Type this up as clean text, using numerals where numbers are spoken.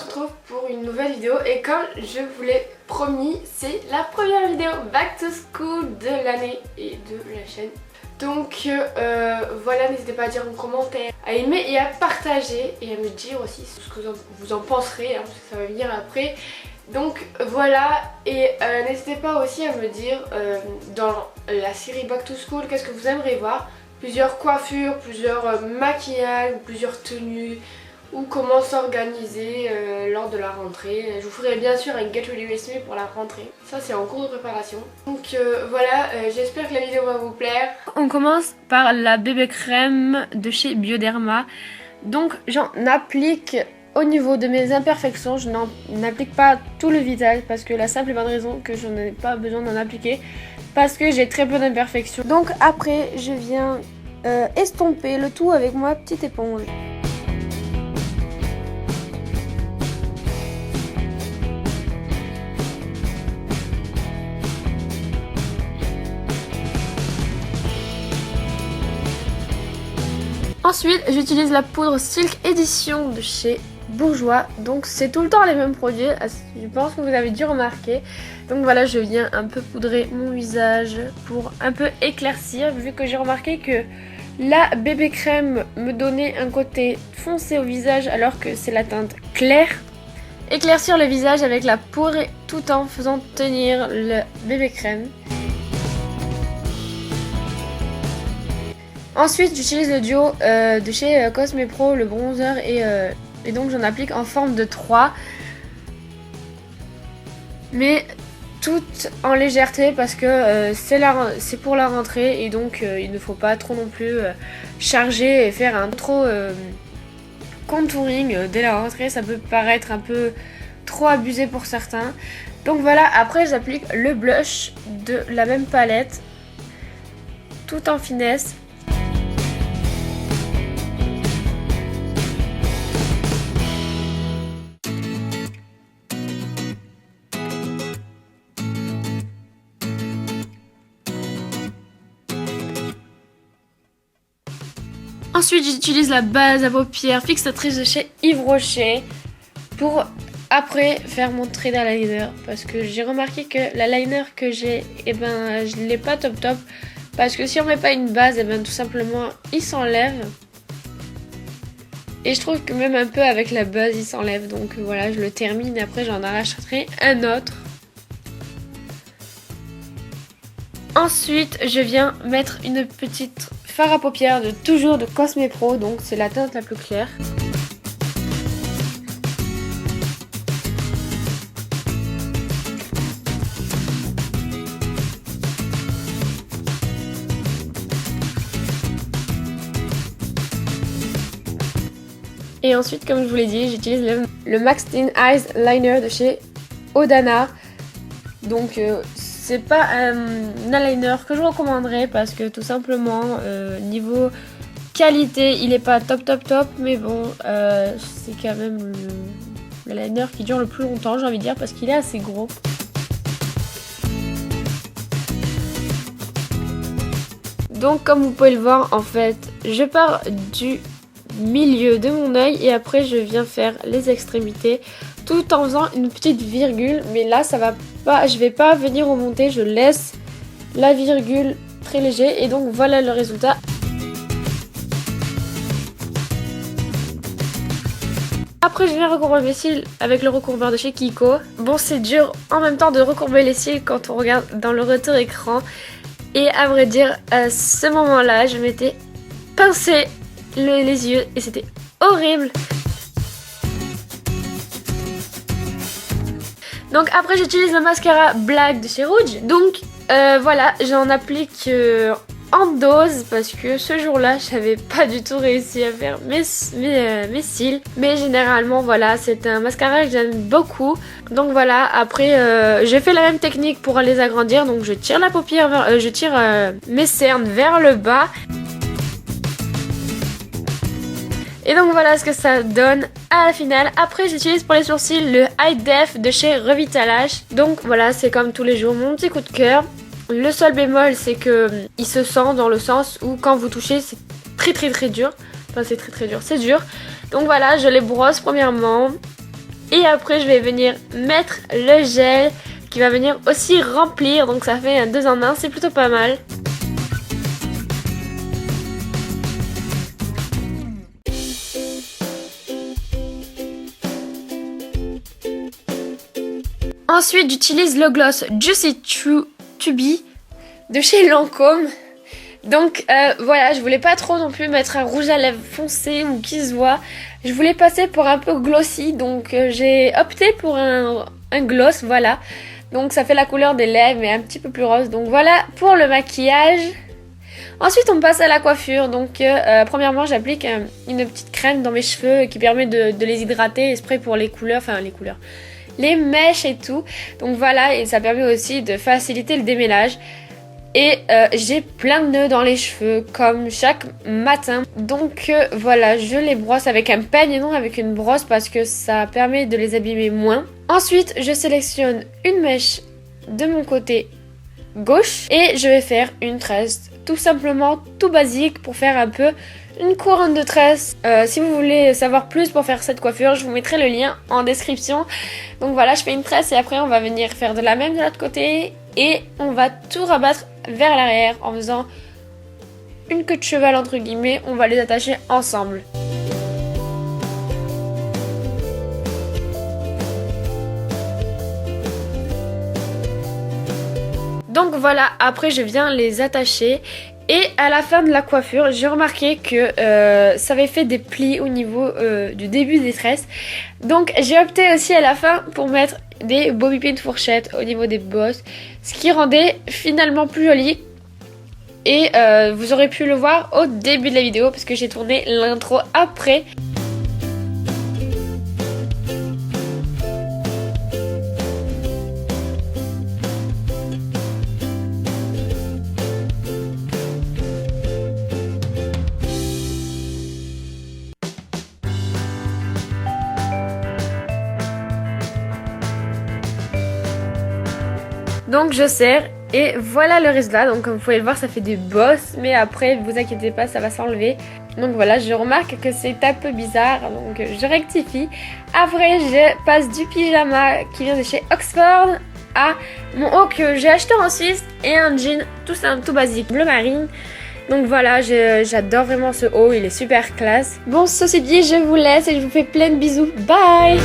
se retrouve pour une nouvelle vidéo et comme je vous l'ai promis, c'est la première vidéo Back to School de l'année et de la chaîne. Donc voilà, n'hésitez pas à dire en commentaire, à aimer et à partager et à me dire aussi ce que vous en penserez, hein, parce que ça va venir après. Donc voilà, et n'hésitez pas aussi à me dire dans la série Back to School qu'est-ce que vous aimeriez voir. Plusieurs coiffures, plusieurs maquillages, plusieurs tenues, ou comment s'organiser lors de la rentrée. Je vous ferai bien sûr un Get Ready With Me pour la rentrée. Ça c'est en cours de préparation. Donc voilà, j'espère que la vidéo va vous plaire. On commence par la bébé crème de chez Bioderma. Donc j'en applique au niveau de mes imperfections. Je n'en applique pas tout le visage parce que la simple et bonne raison que je n'ai pas besoin d'en appliquer. Parce que j'ai très peu d'imperfections. Donc après je viens estomper le tout avec ma petite éponge. Ensuite, j'utilise la poudre Silk Edition de chez Bourjois. Donc c'est tout le temps les mêmes produits, je pense que vous avez dû remarquer. Donc voilà, je viens un peu poudrer mon visage pour un peu éclaircir, vu que j'ai remarqué que la bébé crème me donnait un côté foncé au visage alors que c'est la teinte claire. Éclaircir le visage avec la poudre tout en faisant tenir le bébé crème. Ensuite, j'utilise le duo de chez Cosme Pro, le bronzer, et donc j'en applique en forme de 3. Mais tout en légèreté parce que c'est pour la rentrée et donc il ne faut pas trop non plus charger et faire un trop contouring dès la rentrée. Ça peut paraître un peu trop abusé pour certains. Donc voilà, après j'applique le blush de la même palette tout en finesse. Ensuite, j'utilise la base à paupières fixatrice de chez Yves Rocher pour après faire mon trait d'eyeliner parce que j'ai remarqué que l'eyeliner que j'ai, je l'ai pas top parce que si on met pas une base, tout simplement il s'enlève. Et je trouve que même un peu avec la base il s'enlève, donc voilà, je le termine et après j'en arracherai un autre. Ensuite, je viens mettre une petite fard à paupières de toujours de Cosme Pro, donc c'est la teinte la plus claire. Et ensuite, comme je vous l'ai dit, j'utilise le Max Thin Eyes Liner de chez Odana. Donc c'est pas un eyeliner que je recommanderais parce que tout simplement niveau qualité il est pas top mais bon c'est quand même l'eyeliner qui dure le plus longtemps, j'ai envie de dire, parce qu'il est assez gros. Donc comme vous pouvez le voir, en fait je pars du milieu de mon œil et après je viens faire les extrémités tout en faisant une petite virgule, mais là ça va pas, je vais pas venir remonter, je laisse la virgule très léger et donc voilà le résultat. Après je viens recourber mes cils avec le recourbeur de chez Kiko. Bon, c'est dur en même temps de recourber les cils quand on regarde dans le retour écran, et à vrai dire à ce moment là je m'étais pincé les yeux et c'était horrible. Donc après j'utilise le mascara Black de chez Rouge. Donc voilà, j'en applique en dose parce que ce jour-là j'avais pas du tout réussi à faire mes cils. Mais généralement voilà, c'est un mascara que j'aime beaucoup. Donc voilà, après j'ai fait la même technique pour les agrandir. Donc je tire la paupière, je tire mes cernes vers le bas. Et donc voilà ce que ça donne à la finale. Après j'utilise pour les sourcils le High Def de chez Revitalash. Donc voilà, c'est comme tous les jours mon petit coup de cœur. Le seul bémol c'est que il se sent dans le sens où quand vous touchez c'est très dur. Enfin c'est très dur, c'est dur. Donc voilà, je les brosse premièrement. Et après je vais venir mettre le gel qui va venir aussi remplir, donc ça fait un 2 en 1, c'est plutôt pas mal. Ensuite j'utilise le gloss Juicy Chubby de chez Lancôme. Donc voilà, je voulais pas trop non plus mettre un rouge à lèvres foncé ou qui se voit. Je voulais passer pour un peu glossy, donc j'ai opté pour un gloss, voilà. Donc ça fait la couleur des lèvres mais un petit peu plus rose. Donc voilà pour le maquillage. Ensuite on passe à la coiffure. Donc premièrement j'applique une petite crème dans mes cheveux qui permet de les hydrater et spray pour les couleurs, les mèches et tout. Donc voilà, et ça permet aussi de faciliter le démêlage. Et j'ai plein de nœuds dans les cheveux comme chaque matin. Donc voilà, je les brosse avec un peigne et non avec une brosse parce que ça permet de les abîmer moins. Ensuite je sélectionne une mèche de mon côté gauche et je vais faire une tresse tout simplement, tout basique, pour faire un peu une couronne de tresse. Si vous voulez savoir plus pour faire cette coiffure, je vous mettrai le lien en description. Donc voilà, je fais une tresse et après on va venir faire de la même de l'autre côté et on va tout rabattre vers l'arrière en faisant une queue de cheval entre guillemets. On va les attacher ensemble. Donc voilà, après je viens les attacher. Et à la fin de la coiffure, j'ai remarqué que ça avait fait des plis au niveau du début des tresses. Donc j'ai opté aussi à la fin pour mettre des bobby pins fourchettes au niveau des bosses, ce qui rendait finalement plus joli. Et vous aurez pu le voir au début de la vidéo parce que j'ai tourné l'intro après. Donc je serre et voilà le résultat. Donc comme vous pouvez le voir, ça fait des bosses, mais après vous inquiétez pas, ça va s'enlever. Donc voilà, je remarque que c'est un peu bizarre, donc je rectifie. Après je passe du pyjama qui vient de chez Oxford à mon haut que j'ai acheté en Suisse et un jean tout simple, tout basique, bleu marine. Donc voilà, j'adore vraiment ce haut, il est super classe. Bon, ceci dit, je vous laisse et je vous fais plein de bisous. Bye!